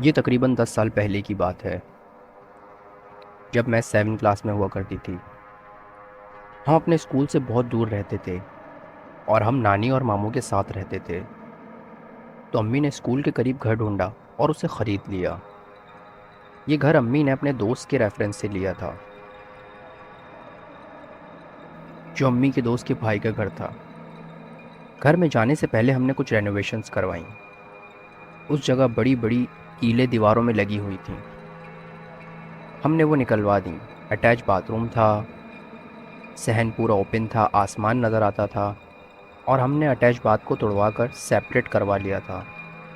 یہ تقریباً 10 سال پہلے کی بات ہے، جب میں 7 کلاس میں ہوا کرتی تھی۔ ہم اپنے اسکول سے بہت دور رہتے تھے اور ہم نانی اور ماموں کے ساتھ رہتے تھے۔ تو امی نے اسکول کے قریب گھر ڈھونڈا اور اسے خرید لیا۔ یہ گھر امی نے اپنے دوست کے ریفرنس سے لیا تھا، جو امی کے دوست کے بھائی کا گھر تھا۔ گھر میں جانے سے پہلے ہم نے کچھ رینوویشنز کروائیں۔ اس جگہ بڑی بڑی کیلیں دیواروں میں لگی ہوئی تھیں، ہم نے وہ نکلوا دیں۔ اٹیچ باتھ روم تھا، صحن پورا اوپن تھا، آسمان نظر آتا تھا، اور ہم نے اٹیچ باتھ کو توڑوا کر سیپریٹ کروا لیا تھا۔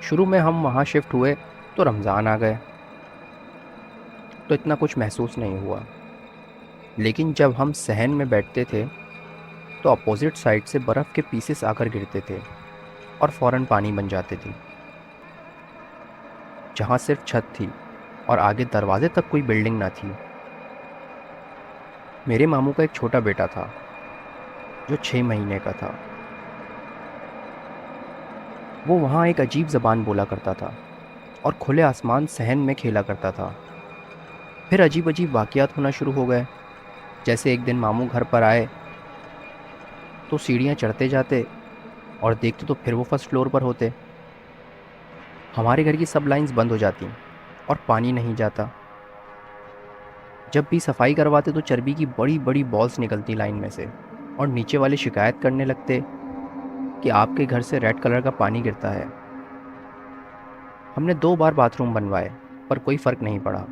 شروع میں ہم وہاں شفٹ ہوئے تو رمضان آ گئے، تو اتنا کچھ محسوس نہیں ہوا۔ لیکن جب ہم صحن میں بیٹھتے تھے تو اپوزٹ سائڈ سے برف کے پیسز آ کر گرتے تھے اور فوراً پانی بن جاتے تھے۔ جہاں صرف چھت تھی اور آگے دروازے تک کوئی بلڈنگ نہ تھی۔ میرے ماموں کا ایک چھوٹا بیٹا تھا جو 6 مہینے کا تھا۔ وہ وہاں ایک عجیب زبان بولا کرتا تھا اور کھلے آسمان صحن میں کھیلا کرتا تھا۔ پھر عجیب عجیب واقعات ہونا شروع ہو گئے، جیسے ایک دن ماموں گھر پر آئے تو سیڑھیاں چڑھتے جاتے اور دیکھتے تو پھر وہ فرسٹ فلور پر ہوتے۔ ہمارے گھر کی سب لائنز بند ہو جاتی اور پانی نہیں جاتا۔ جب بھی صفائی کرواتے تو چربی کی بڑی بڑی بالز نکلتی لائن میں سے، اور نیچے والے شکایت کرنے لگتے کہ آپ کے گھر سے ریڈ کلر کا پانی گرتا ہے۔ ہم نے 2 بار باتھ روم بنوائے پر کوئی فرق نہیں پڑا۔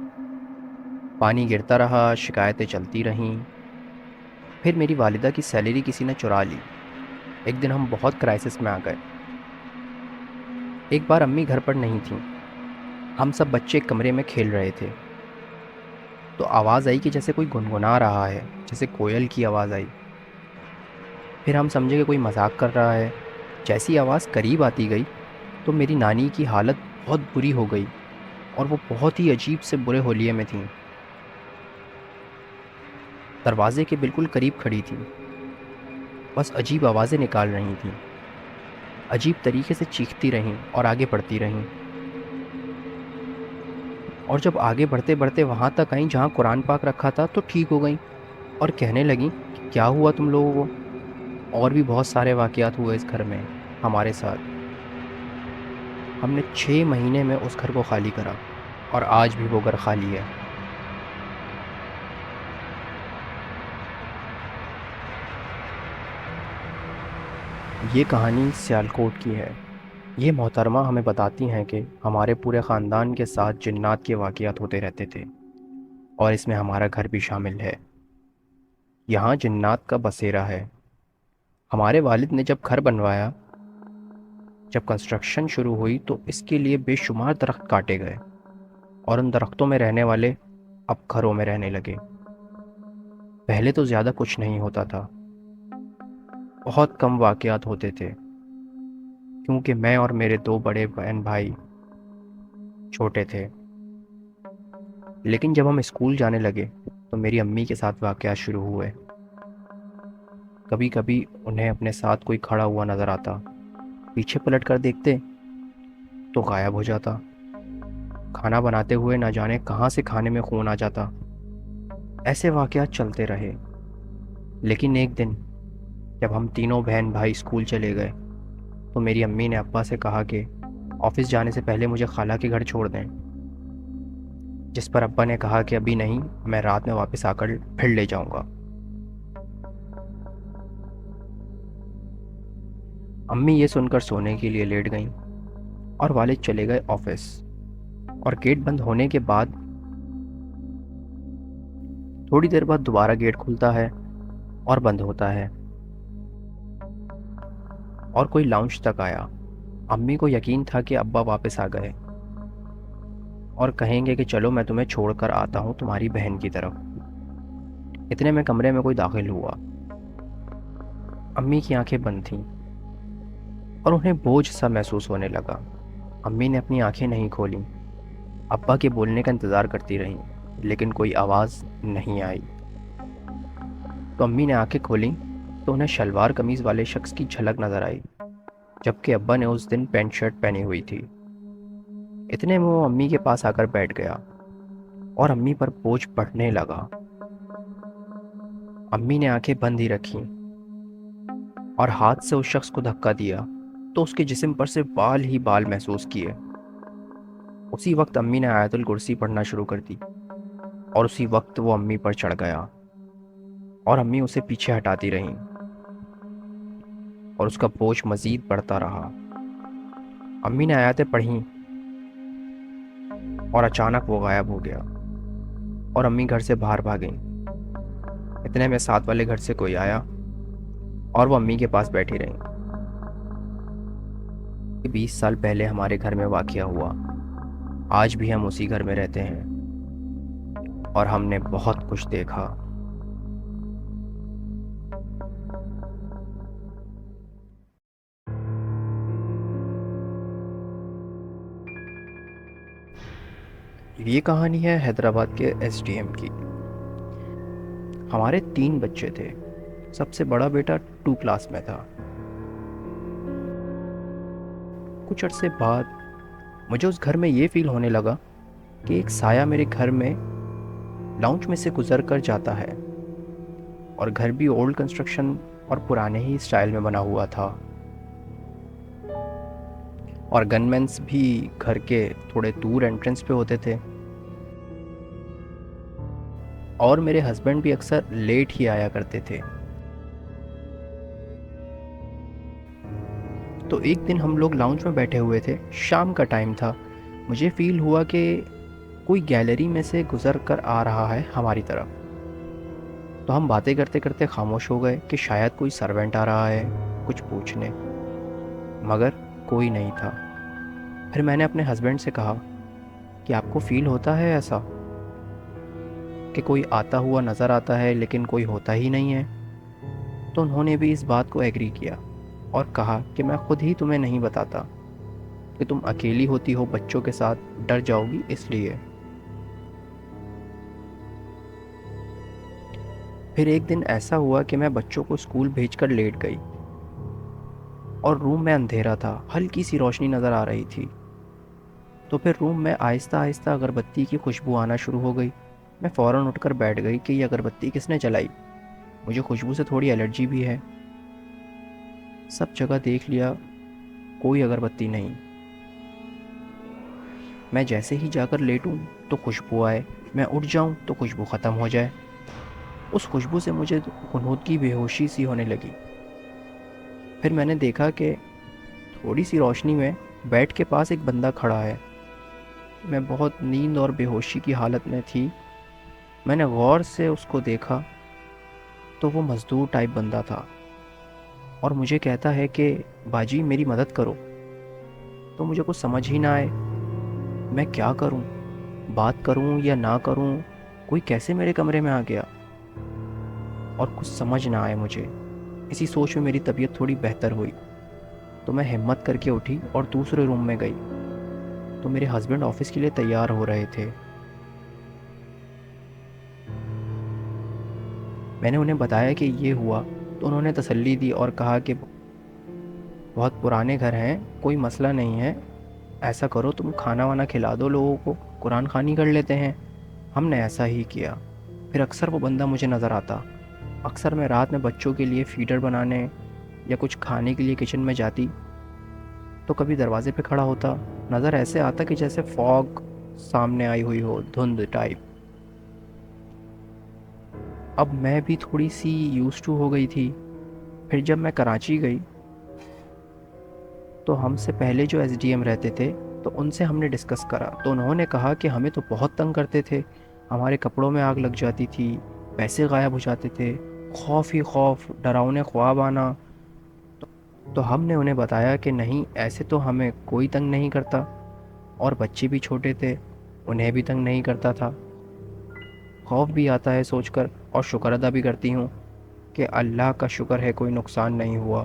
پانی گرتا رہا، شکایتیں چلتی رہیں۔ پھر میری والدہ کی سیلری کسی نے چرا لی۔ ایک دن ہم بہت کرائسس میں آ گئے۔ ایک بار امی گھر پر نہیں تھیں، ہم سب بچے ایک کمرے میں کھیل رہے تھے، تو آواز آئی کہ جیسے کوئی گنگنا رہا ہے، جیسے کوئل کی آواز آئی۔ پھر ہم سمجھے کہ کوئی مذاق کر رہا ہے۔ جیسی آواز قریب آتی گئی تو میری نانی کی حالت بہت بری ہو گئی، اور وہ بہت ہی عجیب سے برے حولیے میں تھیں۔ دروازے کے بالکل قریب کھڑی تھیں، بس عجیب آوازیں نکال رہی تھیں، عجیب طریقے سے چیختی رہیں اور آگے بڑھتی رہیں۔ اور جب آگے بڑھتے بڑھتے وہاں تک آئیں جہاں قرآن پاک رکھا تھا تو ٹھیک ہو گئیں، اور کہنے لگیں کہ کیا ہوا تم لوگوں کو؟ اور بھی بہت سارے واقعات ہوئے اس گھر میں ہمارے ساتھ۔ ہم نے 6 مہینے میں اس گھر کو خالی کرا، اور آج بھی وہ گھر خالی ہے۔ یہ کہانی سیالکوٹ کی ہے۔ یہ محترمہ ہمیں بتاتی ہیں کہ ہمارے پورے خاندان کے ساتھ جنات کے واقعات ہوتے رہتے تھے، اور اس میں ہمارا گھر بھی شامل ہے۔ یہاں جنات کا بسیرا ہے۔ ہمارے والد نے جب گھر بنوایا، جب کنسٹرکشن شروع ہوئی تو اس کے لیے بے شمار درخت کاٹے گئے، اور ان درختوں میں رہنے والے اب گھروں میں رہنے لگے۔ پہلے تو زیادہ کچھ نہیں ہوتا تھا، بہت کم واقعات ہوتے تھے، کیونکہ میں اور میرے 2 بڑے بہن بھائی چھوٹے تھے۔ لیکن جب ہم اسکول جانے لگے تو میری امی کے ساتھ واقعات شروع ہوئے۔ کبھی کبھی انہیں اپنے ساتھ کوئی کھڑا ہوا نظر آتا، پیچھے پلٹ کر دیکھتے تو غائب ہو جاتا۔ کھانا بناتے ہوئے نہ جانے کہاں سے کھانے میں خون آ جاتا۔ ایسے واقعات چلتے رہے۔ لیکن ایک دن جب ہم تینوں بہن بھائی اسکول چلے گئے تو میری امی نے ابا سے کہا کہ آفس جانے سے پہلے مجھے خالہ کے گھر چھوڑ دیں، جس پر ابا نے کہا کہ ابھی نہیں، میں رات میں واپس آ کر پھر لے جاؤں گا۔ امی یہ سن کر سونے کے لیے لیٹ گئیں، اور والد چلے گئے آفس۔ اور گیٹ بند ہونے کے بعد تھوڑی دیر بعد دوبارہ گیٹ کھلتا ہے اور بند ہوتا ہے، اور کوئی لاؤنج تک آیا۔ امی کو یقین تھا کہ ابا واپس آ گئے اور کہیں گے کہ چلو میں تمہیں چھوڑ کر آتا ہوں تمہاری بہن کی طرف۔ اتنے میں کمرے میں کوئی داخل ہوا۔ امی کی آنکھیں بند تھیں اور انہیں بوجھ سا محسوس ہونے لگا۔ امی نے اپنی آنکھیں نہیں کھولیں، ابا کے بولنے کا انتظار کرتی رہیں، لیکن کوئی آواز نہیں آئی۔ تو امی نے آنکھیں کھولیں تو انہیں شلوار قمیض والے شخص کی جھلک نظر آئی، جبکہ ابا نے اس دن پینٹ شرٹ پہنی ہوئی تھی۔ اتنے میں وہ امی کے پاس آ کر بیٹھ گیا اور امی پر بوجھ بڑھنے لگا۔ امی نے آنکھیں بند ہی رکھیں اور ہاتھ سے اس شخص کو دھکا دیا تو اس کے جسم پر سے بال ہی بال محسوس کیے۔ اسی وقت امی نے آیت الکرسی پڑھنا شروع کر دی اور اسی وقت وہ امی پر چڑھ گیا اور امی اسے پیچھے ہٹاتی رہیں اور اس کا بوجھ مزید بڑھتا رہا۔ امی نے آیاتیں پڑھیں اور اچانک وہ غائب ہو گیا اور امی گھر سے باہر بھاگیں۔ اتنے میں ساتھ والے گھر سے کوئی آیا اور وہ امی کے پاس بیٹھی رہیں۔ 20 سال پہلے ہمارے گھر میں واقعہ ہوا۔ آج بھی ہم اسی گھر میں رہتے ہیں اور ہم نے بہت کچھ دیکھا۔ یہ کہانی ہے حیدرآباد کے ایس ڈی ایم کی۔ ہمارے 3 بچے تھے۔ سب سے بڑا بیٹا 2 کلاس میں تھا۔ کچھ عرصے بعد مجھے اس گھر میں یہ فیل ہونے لگا کہ ایک سایہ میرے گھر میں لاؤنج میں سے گزر کر جاتا ہے، اور گھر بھی اولڈ کنسٹرکشن اور پرانے ہی اسٹائل میں بنا ہوا تھا، اور گن مینس بھی گھر کے تھوڑے دور انٹرنس پہ ہوتے تھے، اور میرے ہسبینڈ بھی اکثر لیٹ ہی آیا کرتے تھے۔ تو ایک دن ہم لوگ لاؤنج میں بیٹھے ہوئے تھے، شام کا ٹائم تھا۔ مجھے فیل ہوا کہ کوئی گیلری میں سے گزر کر آ رہا ہے ہماری طرف۔ تو ہم باتیں کرتے کرتے خاموش ہو گئے کہ شاید کوئی سرونٹ آ رہا ہے کچھ پوچھنے، مگر کوئی نہیں تھا۔ پھر میں نے اپنے ہسبینڈ سے کہا کہ آپ کو فیل ہوتا ہے ایسا کہ کوئی آتا ہوا نظر آتا ہے لیکن کوئی ہوتا ہی نہیں ہے؟ تو انہوں نے بھی اس بات کو ایگری کیا اور کہا کہ میں خود ہی تمہیں نہیں بتاتا کہ تم اکیلی ہوتی ہو بچوں کے ساتھ، ڈر جاؤ گی اس لیے۔ پھر ایک دن ایسا ہوا کہ میں بچوں کو اسکول بھیج کر لیٹ گئی اور روم میں اندھیرا تھا، ہلکی سی روشنی نظر آ رہی تھی۔ تو پھر روم میں آہستہ آہستہ اگربتی کی خوشبو آنا شروع ہو گئی۔ میں فوراً اٹھ کر بیٹھ گئی کہ یہ اگربتی کس نے جلائی، مجھے خوشبو سے تھوڑی الرجی بھی ہے۔ سب جگہ دیکھ لیا، کوئی اگربتی نہیں۔ میں جیسے ہی جا کر لیٹوں تو خوشبو آئے، میں اٹھ جاؤں تو خوشبو ختم ہو جائے۔ اس خوشبو سے مجھے غنودگی، بے ہوشی سی ہونے لگی۔ پھر میں نے دیکھا کہ تھوڑی سی روشنی میں بیڈ کے پاس ایک بندہ کھڑا ہے۔ میں بہت نیند اور بے ہوشی کی حالت میں تھی۔ میں نے غور سے اس کو دیکھا تو وہ مزدور ٹائپ بندہ تھا اور مجھے کہتا ہے کہ باجی میری مدد کرو۔ تو مجھے کچھ سمجھ ہی نہ آئے میں کیا کروں، بات کروں یا نہ کروں، کوئی کیسے میرے کمرے میں آ گیا، اور کچھ سمجھ نہ آئے مجھے۔ اسی سوچ میں میری طبیعت تھوڑی بہتر ہوئی تو میں ہمت کر کے اٹھی اور دوسرے روم میں گئی تو میرے ہسبینڈ آفس کے لیے تیار ہو رہے تھے۔ میں نے انہیں بتایا کہ یہ ہوا تو انہوں نے تسلی دی اور کہا کہ بہت پرانے گھر ہیں، کوئی مسئلہ نہیں ہے، ایسا کرو تم کھانا وانا کھلا دو لوگوں کو، قرآن خوانی کر لیتے ہیں۔ ہم نے ایسا ہی کیا۔ پھر اکثر وہ بندہ مجھے نظر آتا۔ اکثر میں رات میں بچوں کے لیے فیڈر بنانے یا کچھ کھانے کے لیے کچن میں جاتی تو کبھی دروازے پہ کھڑا ہوتا، نظر ایسے آتا کہ جیسے فوگ سامنے آئی ہوئی ہو، دھند ٹائپ۔ اب میں بھی تھوڑی سی یوز ٹو ہو گئی تھی۔ پھر جب میں کراچی گئی تو ہم سے پہلے جو ایس ڈی ایم رہتے تھے تو ان سے ہم نے ڈسکس کرا تو انہوں نے کہا کہ ہمیں تو بہت تنگ کرتے تھے، ہمارے کپڑوں میں آگ لگ جاتی تھی، پیسے غائب ہو جاتے تھے، خوف ہی خوف، ڈراؤنے خواب آنا۔ تو ہم نے انہیں بتایا کہ نہیں، ایسے تو ہمیں کوئی تنگ نہیں کرتا، اور بچے بھی چھوٹے تھے، انہیں بھی تنگ نہیں کرتا تھا۔ خوف بھی آتا ہے سوچ کر، اور شکر ادا بھی کرتی ہوں کہ اللہ کا شکر ہے کوئی نقصان نہیں ہوا۔